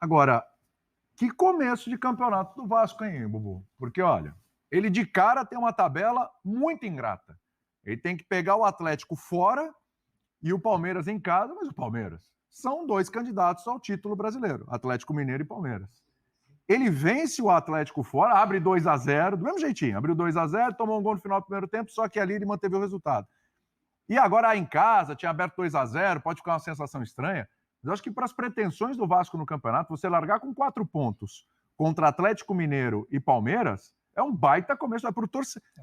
Agora, que começo de campeonato do Vasco, hein, Bubu? Porque, olha, ele de cara tem uma tabela muito ingrata. Ele tem que pegar o Atlético fora e o Palmeiras em casa, mas o Palmeiras são 2 candidatos ao título brasileiro, Atlético Mineiro e Palmeiras. Ele vence o Atlético fora, abre 2-0, do mesmo jeitinho, abriu 2-0, tomou um gol no final do primeiro tempo, só que ali ele manteve o resultado. E agora em casa, tinha aberto 2-0, pode ficar uma sensação estranha, mas eu acho que para as pretensões do Vasco no campeonato, você largar com 4 pontos contra Atlético Mineiro e Palmeiras, é um baita começo,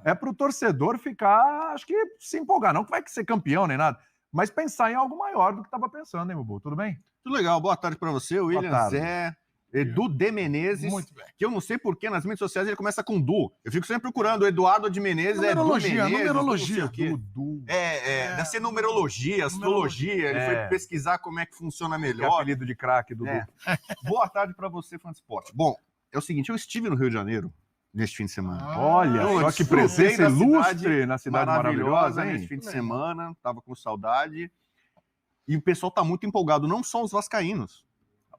é pro torcedor ficar, acho que se empolgar, não que vai ser campeão nem nada, mas pensar em algo maior do que estava pensando, hein, Bubu? Tudo bem? Tudo legal, boa tarde para você, William, Zé, Edu de Menezes, Muito bem. que eu não sei porque nas mídias sociais ele começa com Du. Eu fico sempre procurando o Eduardo de Menezes, Numerologia, numerologia. Dudu. Deve ser numerologia, astrologia. Ele foi pesquisar como é que funciona Que melhor. apelido de craque, Dudu. Boa tarde para você, fã de esporte. Bom, é o seguinte, eu estive no Rio de Janeiro neste fim de semana. Olha, Eu só que desfrutei presença da ilustre na cidade maravilhosa, hein? neste fim de semana, tava com saudade. E o pessoal tá muito empolgado, não só os vascaínos.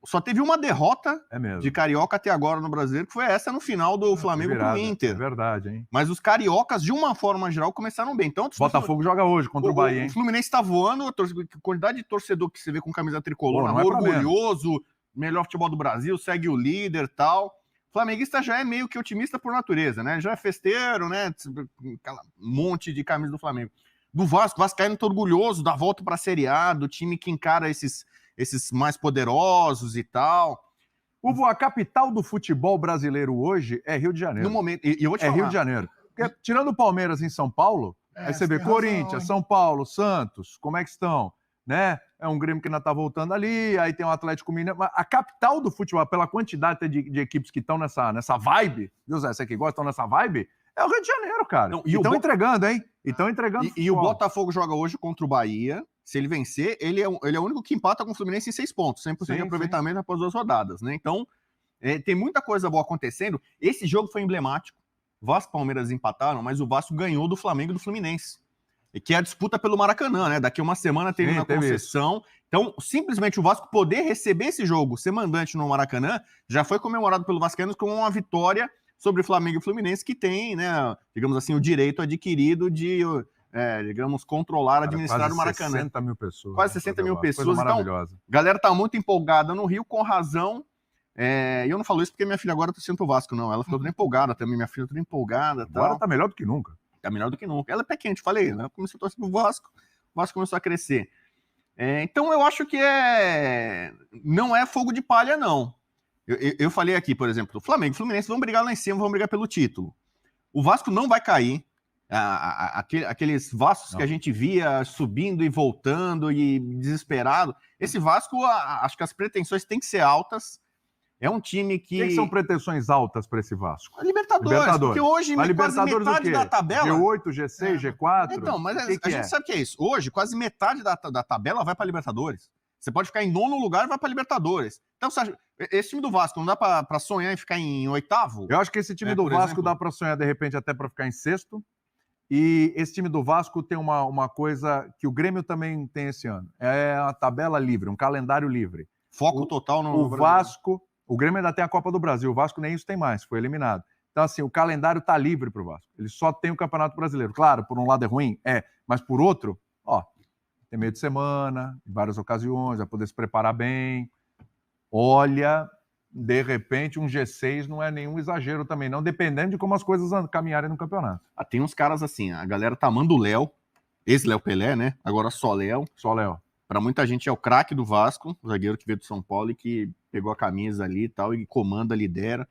Só teve uma derrota de Carioca até agora no Brasileiro, que foi essa no final do Flamengo pro Inter. É verdade, hein? Mas os cariocas, de uma forma geral, começaram bem. Então, Botafogo joga hoje contra o Bahia, hein? O Fluminense tá voando, a quantidade de torcedor que você vê com camisa tricolor, não é pra orgulhoso, melhor futebol do Brasil, segue o líder e tal. O flamenguista já é meio que otimista por natureza, né? Já é festeiro, né? Aquela monte de camisa do Flamengo. Do Vasco, o Vascaíno tá orgulhoso da volta pra Série A, do time que encara esses mais poderosos e tal. Hugo, a capital do futebol brasileiro hoje é Rio de Janeiro. No momento, e eu vou te falar. Rio de Janeiro. Porque, tirando o Palmeiras em São Paulo, aí você vê Corinthians, São Paulo, Santos, como é que estão? Né? É um Grêmio que ainda tá voltando ali, aí tem o Atlético Mineiro. Mas a capital do futebol, pela quantidade de equipes que estão nessa vibe, viu, Zé? Você que gosta, estão nessa vibe, é o Rio de Janeiro, cara. Não, e estão entregando, hein? E estão entregando. E o Botafogo joga hoje contra o Bahia. Se ele vencer, ele é o único que empata com o Fluminense em 6 pontos. 100% de aproveitamento após 2 rodadas, né? Então, tem muita coisa boa acontecendo. Esse jogo foi emblemático. Vasco e Palmeiras empataram, mas o Vasco ganhou do Flamengo e do Fluminense. Que é a disputa pelo Maracanã, né? Daqui uma semana tem na Conceição. Então, simplesmente o Vasco poder receber esse jogo, ser mandante no Maracanã, já foi comemorado pelo Vascaínos como uma vitória sobre o Flamengo e o Fluminense, que tem, né, digamos assim, o direito adquirido de, digamos, controlar, administrar o Maracanã. 60 mil pessoas. Quase 60 mil pessoas. Então, a galera tá muito empolgada no Rio, com razão. E eu não falo isso porque minha filha agora tá sendo o Vasco, não. Ela ficou toda empolgada também, minha filha toda empolgada. Agora tá melhor do que nunca. Tá melhor do que nunca. Ela é pequena, te falei, né? Começou a torcer pro Vasco, o Vasco começou a crescer. Então eu acho que não é fogo de palha, não. Eu falei aqui, por exemplo, o Flamengo e o Fluminense vão brigar lá em cima, vão brigar pelo título. O Vasco não vai cair. Aqueles Vascos que a gente via subindo e voltando e desesperado. Esse Vasco, acho que as pretensões têm que ser altas. É um time que... O que são pretensões altas para esse Vasco? Libertadores, porque hoje quase metade da tabela... G8, G6, G4? Então, mas a gente sabe o que é isso. Hoje, quase metade da tabela vai para Libertadores. Você pode ficar em 9º lugar e vai para Libertadores. Então, esse time do Vasco não dá para sonhar em ficar em 8º? Eu acho que esse time do Vasco dá para sonhar, de repente, até para ficar em 6º. E esse time do Vasco tem uma coisa que o Grêmio também tem esse ano. É a tabela livre, um calendário livre. Foco total no O Vasco... O Grêmio ainda tem a Copa do Brasil. O Vasco nem isso tem mais, foi eliminado. Então, assim, o calendário tá livre para o Vasco. Ele só tem o Campeonato Brasileiro. Claro, por um lado é ruim, mas por outro, tem meio de semana, em várias ocasiões, vai poder se preparar bem. Olha, de repente, um G6 não é nenhum exagero também, não, dependendo de como as coisas caminharem no campeonato. Tem uns caras assim, a galera tá amando o Léo, esse Léo Pelé, né? Agora só Léo. Só Léo. Para muita gente é o craque do Vasco, o zagueiro que veio do São Paulo e que pegou a camisa ali e tal, e comanda, lidera.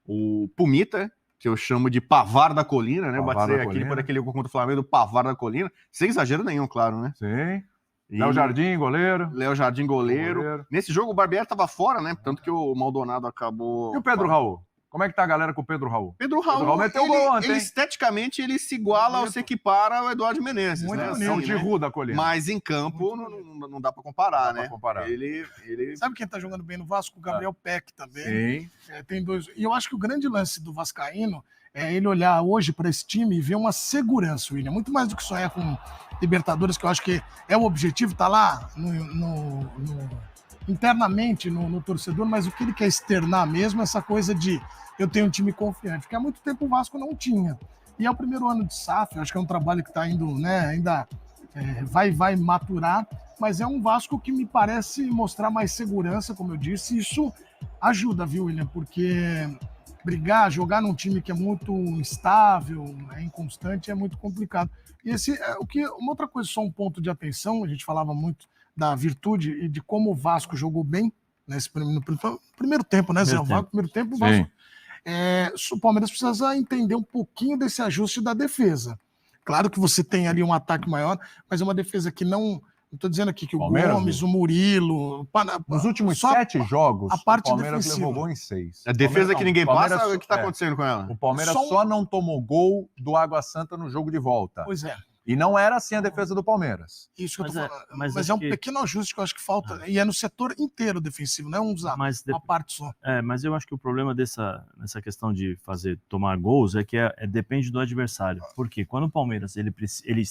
O Pumita, que eu chamo de Pavar da Colina, né? Eu batizei aqui por aquele contra o Flamengo, do Pavar da Colina. Sem exagero nenhum, claro, né? Sim. Léo Jardim, goleiro. Léo Jardim, goleiro. Nesse jogo o Barbieri estava fora, né? Tanto que o Maldonado acabou... E o Pedro Raul? Como é que tá a galera com o Pedro Raul? Pedro Raul meteu o gol ontem. Esteticamente, ele se iguala ou se equipara ao Eduardo Menezes. Muito bonito. É um Giroud da Colina. Mas em campo não dá para comparar, né? Ele... Sabe quem tá jogando bem no Vasco? O Gabriel Peck também. Sim. Tem 2. E eu acho que o grande lance do vascaíno é ele olhar hoje para esse time e ver uma segurança, William. Muito mais do que sonhar com Libertadores, que eu acho que é o objetivo, tá lá internamente no torcedor, mas o que ele quer externar mesmo é essa coisa de eu tenho um time confiante, porque há muito tempo o Vasco não tinha. E é o primeiro ano de SAF, acho que é um trabalho que está indo, né, ainda vai maturar, mas é um Vasco que me parece mostrar mais segurança, como eu disse, e isso ajuda, viu, William? Porque jogar num time que é muito instável, inconstante, é muito complicado. E uma outra coisa, só um ponto de atenção, a gente falava muito da virtude e de como o Vasco jogou bem no primeiro tempo, né, Zé? Primeiro tempo, o Vasco. O Palmeiras precisa entender um pouquinho desse ajuste da defesa. Claro que você tem ali um ataque maior, mas é uma defesa que não estou dizendo aqui que o Palmeiras, Gomes, o Murilo... Nos últimos 7 jogos, a parte o Palmeiras defensiva. levou gol em 6. A defesa que ninguém passa, o que está acontecendo com ela? O Palmeiras só não tomou gol do Água Santa no jogo de volta. Pois é. E não era assim a defesa do Palmeiras. Isso que eu tô falando. Mas é um pequeno ajuste que eu acho que falta. E é no setor inteiro defensivo, não é uma parte só. Mas eu acho que o problema nessa questão de tomar gols é que depende do adversário. Porque quando o Palmeiras ele